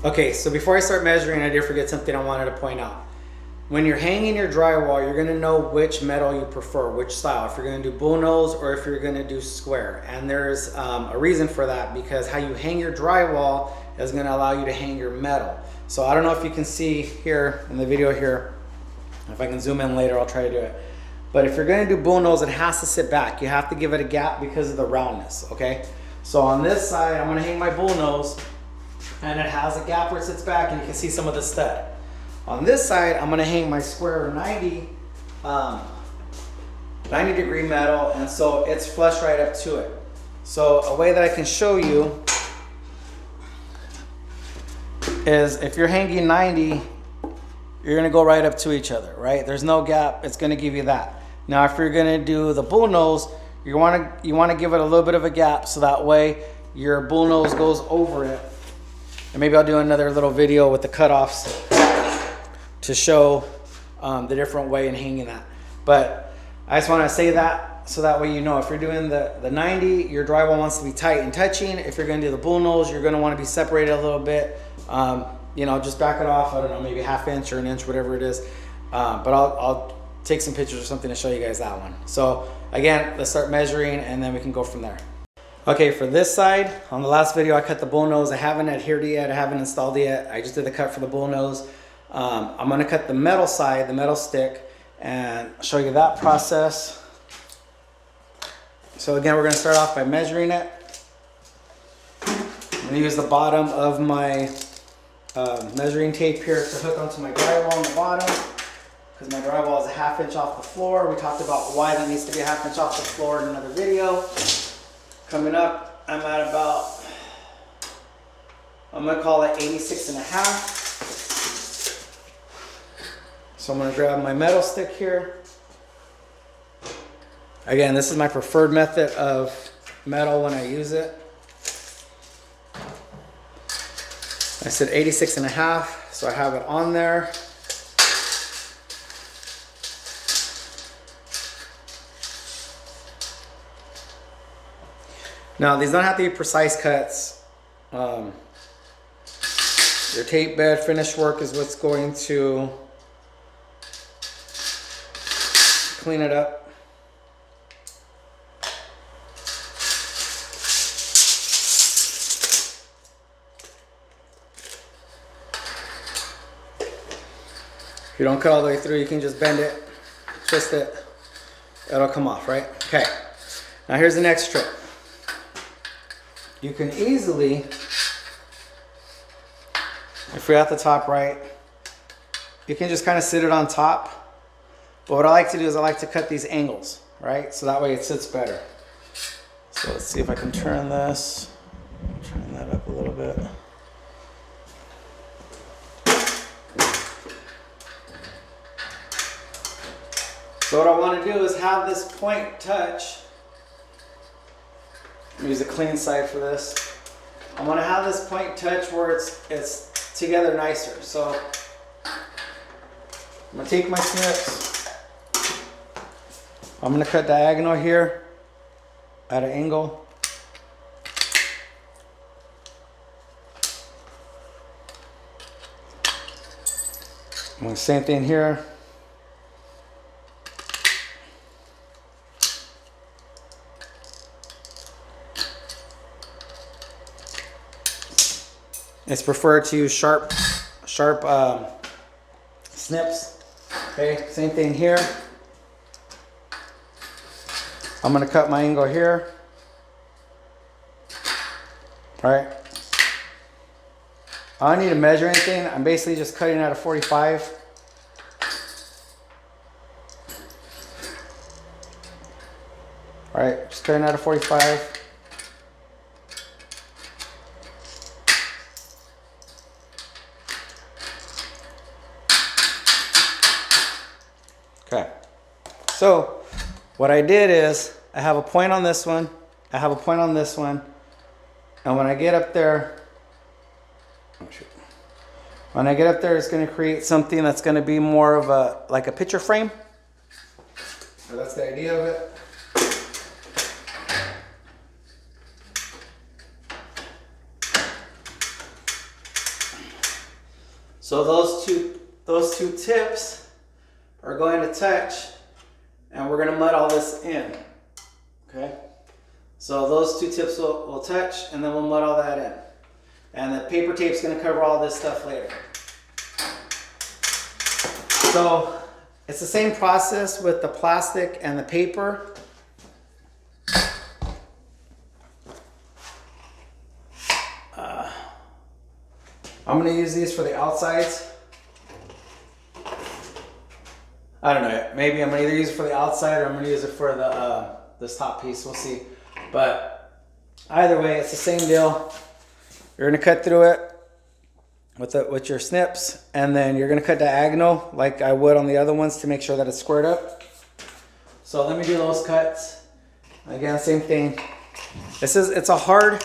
Okay, so before I start measuring, I did forget something I wanted to point out. When you're hanging your drywall, you're gonna know which metal you prefer, which style, if you're gonna do bullnose or if you're gonna do square. And there's a reason for that, because how you hang your drywall is gonna allow you to hang your metal. So I don't know if you can see here in the video here, if I can zoom in later, I'll try to do it. But if you're gonna do bullnose, it has to sit back. You have to give it a gap because of the roundness, okay? So on this side, I'm gonna hang my bullnose, and it has a gap where it sits back, and you can see some of the stud. On this side, I'm gonna hang my square 90 degree metal, and so it's flush right up to it. So a way that I can show you is if you're hanging 90, you're gonna go right up to each other, right? There's no gap, it's gonna give you that. Now, if you're gonna do the bullnose, you wanna give it a little bit of a gap, so that way your bullnose goes over it. And maybe I'll do another little video with the cutoffs to show the different way in hanging that. But I just want to say that so that way you know, if you're doing the 90, your drywall wants to be tight and touching. If you're going to do the bullnose, you're going to want to be separated a little bit. You know, just back it off, I don't know, maybe ½ inch or an inch, whatever it is. But I'll take some pictures or something to show you guys that one. So again, let's start measuring and then we can go from there. Okay, for this side, on the last video I cut the bullnose. I haven't adhered it yet, I haven't installed it yet. I just did the cut for the bullnose. I'm gonna cut the metal side, the metal stick, and show you that process. So again, we're gonna start off by measuring it. I'm gonna use the bottom of my measuring tape here to hook onto my drywall on the bottom, because my drywall is a ½ inch off the floor. We talked about why that needs to be a ½ inch off the floor in another video. Coming up, I'm at about, I'm gonna call it 86.5. So I'm gonna grab my metal stick here. Again, this is my preferred method of metal when I use it. I said 86.5, so I have it on there. Now, these don't have to be precise cuts. Your tape bed finish work is what's going to clean it up. If you don't cut all the way through, you can just bend it, twist it, it'll come off, right? Okay, now here's the next trick. You can easily, if you're at the top right, you can just kind of sit it on top. But what I like to do is I like to cut these angles, right? So that way it sits better. So let's see if I can turn this, turn that up a little bit. So what I want to do is have this point touch. Use a clean side for this. I want to have this point touch where it's together nicer. So I'm gonna take my snips. I'm gonna cut diagonal here at an angle. Same thing here. It's preferred to use sharp snips. Okay, same thing here. I'm gonna cut my angle here. All right. I don't need to measure anything. I'm basically just cutting at a 45. All right, just cutting at a 45. Okay, so what I did is I have a point on this one, I have a point on this one, and when I get up there, it's going to create something that's going to be more of a, like a picture frame. So that's the idea of it. So those two tips are going to touch, and we're going to mud all this in. Okay? So those two tips will touch, and then we'll mud all that in. And the paper tape's going to cover all this stuff later. So it's the same process with the plastic and the paper. I'm going to use these for the outsides. I don't know. Maybe I'm going to either use it for the outside or I'm going to use it for the this top piece. We'll see. But either way, it's the same deal. You're going to cut through it with your snips, and then you're going to cut diagonal like I would on the other ones to make sure that it's squared up. So let me do those cuts. Again, same thing. It's a hard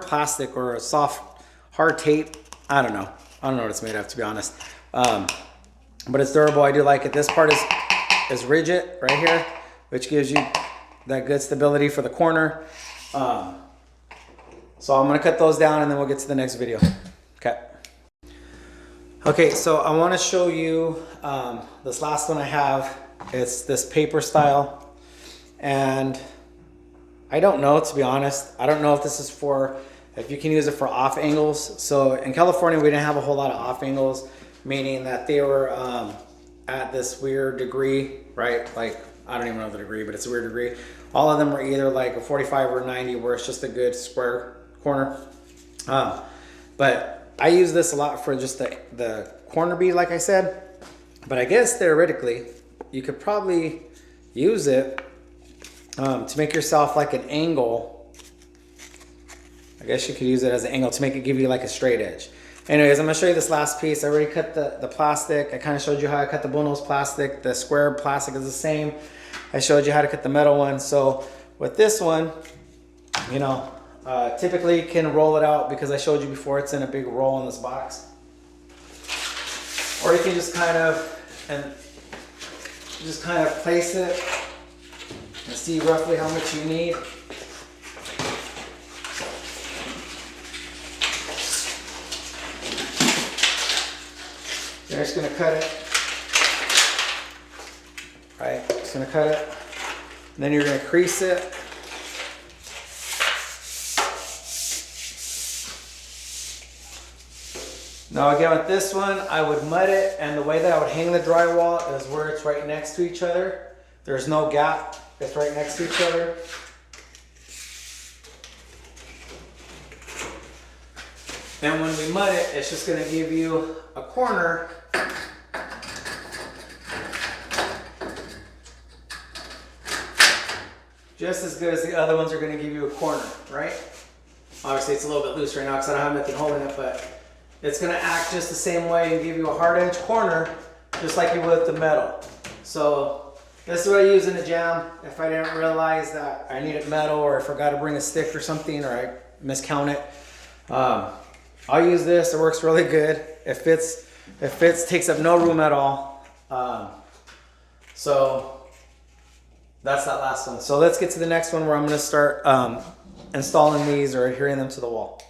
plastic or a soft hard tape. I don't know what it's made of, to be honest. But it's durable. I do like it. This part is rigid right here, which gives you that good stability for the corner. So I'm gonna cut those down and then we'll get to the next video. Okay. Okay, so I wanna show you this last one I have. It's this paper style. And I don't know, to be honest. I don't know if this is if you can use it for off angles. So in California, we didn't have a whole lot of off angles, meaning that they were at this weird degree, right? Like, I don't even know the degree, but it's a weird degree. All of them were either like a 45 or 90, where it's just a good square corner. But I use this a lot for just the corner bead, like I said. But I guess theoretically, you could probably use it to make yourself like an angle. I guess you could use it as an angle to make it give you like a straight edge. Anyways, I'm gonna show you this last piece. I already cut the plastic. I kind of showed you how I cut the bullnose plastic. The square plastic is the same. I showed you how to cut the metal one. So with this one, you know, typically you can roll it out because I showed you before it's in a big roll in this box. Or you can just kind of place it and see roughly how much you need. You're just gonna cut it, right? Just gonna cut it, and then you're gonna crease it. Now again, with this one, I would mud it, and the way that I would hang the drywall is where it's right next to each other. There's no gap, it's right next to each other. And when we mud it, it's just gonna give you a corner just as good as the other ones are gonna give you a corner, right? Obviously it's a little bit loose right now because I don't have anything holding it, but it's gonna act just the same way and give you a hard edge corner, just like you would with the metal. So this is what I use in the jam. If I didn't realize that I needed metal, or I forgot to bring a stick or something, or I miscount it, I'll use this. It works really good. It fits, takes up no room at all. So that's that last one. So let's get to the next one where I'm gonna start installing these or adhering them to the wall.